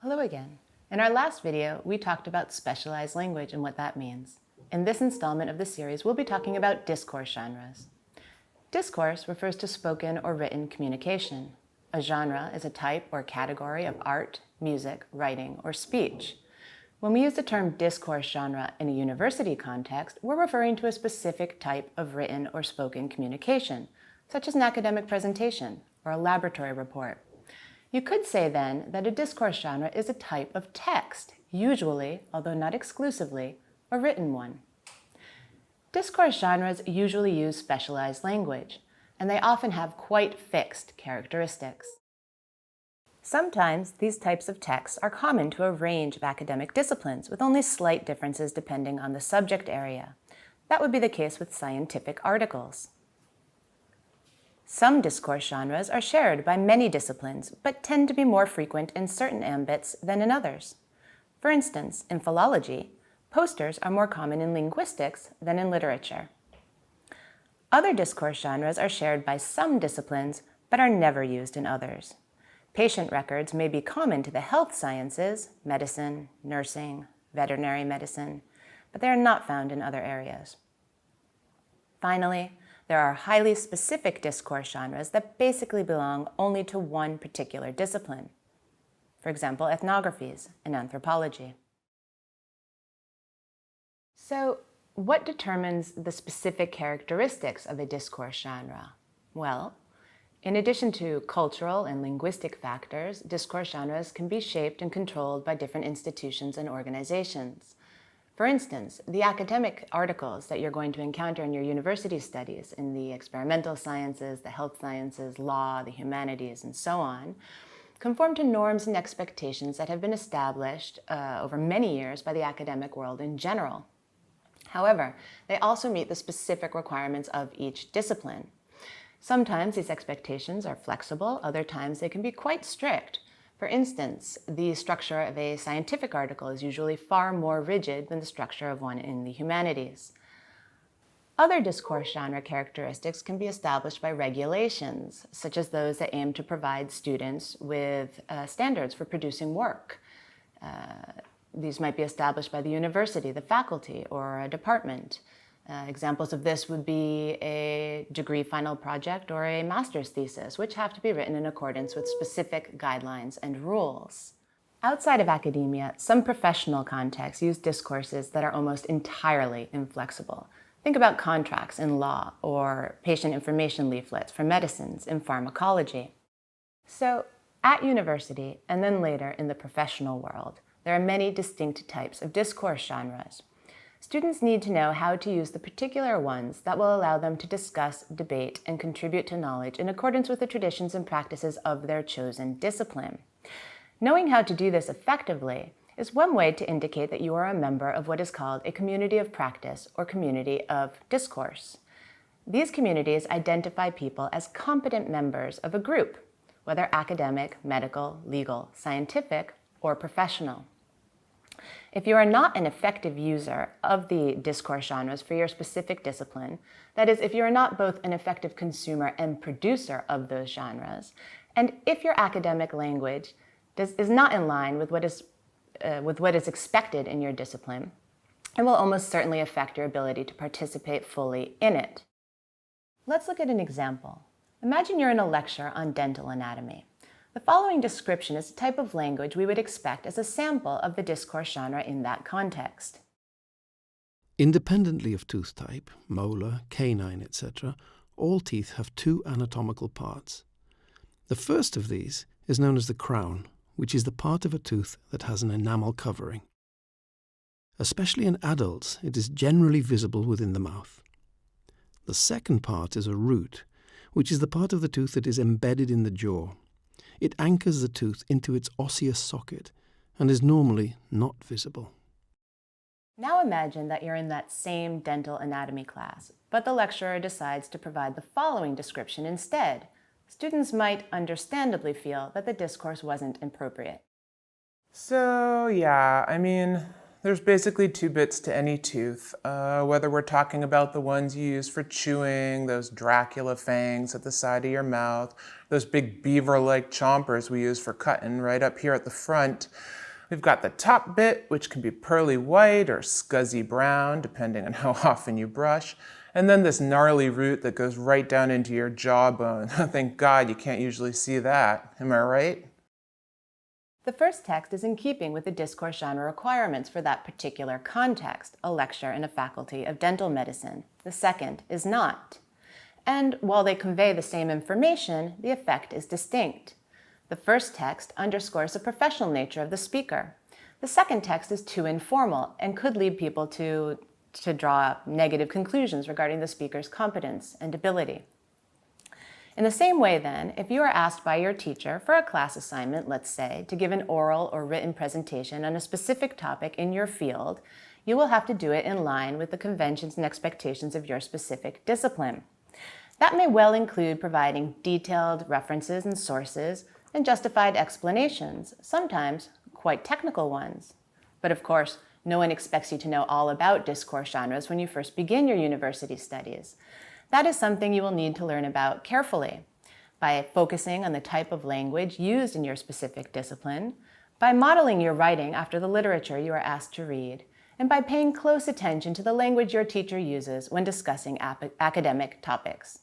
Hello again. In our last video, we talked about specialized language and what that means. In this installment of the series, we'll be talking about discourse genres. Discourse refers to spoken or written communication. A genre is a type or category of art, music, writing, or speech. When we use the term discourse genre in a university context, we're referring to a specific type of written or spoken communication, such as an academic presentation or a laboratory report. You could say then that a discourse genre is a type of text, usually, although not exclusively, a written one. Discourse genres usually use specialized language, and they often have quite fixed characteristics. Sometimes these types of texts are common to a range of academic disciplines, with only slight differences depending on the subject area. That would be the case with scientific articles. Some discourse genres are shared by many disciplines, but tend to be more frequent in certain ambits than in others. For instance, in philology, posters are more common in linguistics than in literature. Other discourse genres are shared by some disciplines, but are never used in others. Patient records may be common to the health sciences, medicine, nursing, veterinary medicine, but they are not found in other areas. Finally, there are highly specific discourse genres that basically belong only to one particular discipline. For example, ethnographies and anthropology. So, what determines the specific characteristics of a discourse genre? Well, in addition to cultural and linguistic factors, discourse genres can be shaped and controlled by different institutions and organizations. For instance, the academic articles that you're going to encounter in your university studies in the experimental sciences, the health sciences, law, the humanities, and so on, conform to norms and expectations that have been established over many years by the academic world in general. However, they also meet the specific requirements of each discipline. Sometimes these expectations are flexible, other times they can be quite strict. For instance, the structure of a scientific article is usually far more rigid than the structure of one in the humanities. Other discourse genre characteristics can be established by regulations, such as those that aim to provide students with standards for producing work. These might be established by the university, the faculty, or a department. Examples of this would be a degree final project or a master's thesis, which have to be written in accordance with specific guidelines and rules. Outside of academia, some professional contexts use discourses that are almost entirely inflexible. Think about contracts in law or patient information leaflets for medicines in pharmacology. So, at university, and then later in the professional world, there are many distinct types of discourse genres. Students need to know how to use the particular ones that will allow them to discuss, debate, and contribute to knowledge in accordance with the traditions and practices of their chosen discipline. Knowing how to do this effectively is one way to indicate that you are a member of what is called a community of practice or community of discourse. These communities identify people as competent members of a group, whether academic, medical, legal, scientific, or professional. If you are not an effective user of the discourse genres for your specific discipline, that is, if you are not both an effective consumer and producer of those genres, and if your academic language is not in line with what is expected in your discipline, it will almost certainly affect your ability to participate fully in it. Let's look at an example. Imagine you're in a lecture on dental anatomy. The following description is the type of language we would expect as a sample of the discourse genre in that context. Independently of tooth type, molar, canine, etc., all teeth have two anatomical parts. The first of these is known as the crown, which is the part of a tooth that has an enamel covering. Especially in adults, it is generally visible within the mouth. The second part is a root, which is the part of the tooth that is embedded in the jaw. It anchors the tooth into its osseous socket and is normally not visible. Now imagine that you're in that same dental anatomy class, but the lecturer decides to provide the following description instead. Students might understandably feel that the discourse wasn't appropriate. So yeah, There's basically two bits to any tooth, whether we're talking about the ones you use for chewing, those Dracula fangs at the side of your mouth, those big beaver-like chompers we use for cutting right up here at the front. We've got the top bit, which can be pearly white or scuzzy brown, depending on how often you brush, and then this gnarly root that goes right down into your jawbone. Thank God you can't usually see that. Am I right? The first text is in keeping with the discourse genre requirements for that particular context, a lecture in a faculty of dental medicine. The second is not. And while they convey the same information, the effect is distinct. The first text underscores the professional nature of the speaker. The second text is too informal and could lead people to draw negative conclusions regarding the speaker's competence and ability. In the same way then, if you are asked by your teacher for a class assignment, let's say, to give an oral or written presentation on a specific topic in your field, you will have to do it in line with the conventions and expectations of your specific discipline. That may well include providing detailed references and sources and justified explanations, sometimes quite technical ones. But of course, no one expects you to know all about discourse genres when you first begin your university studies. That is something you will need to learn about carefully by focusing on the type of language used in your specific discipline, by modeling your writing after the literature you are asked to read, and by paying close attention to the language your teacher uses when discussing academic topics.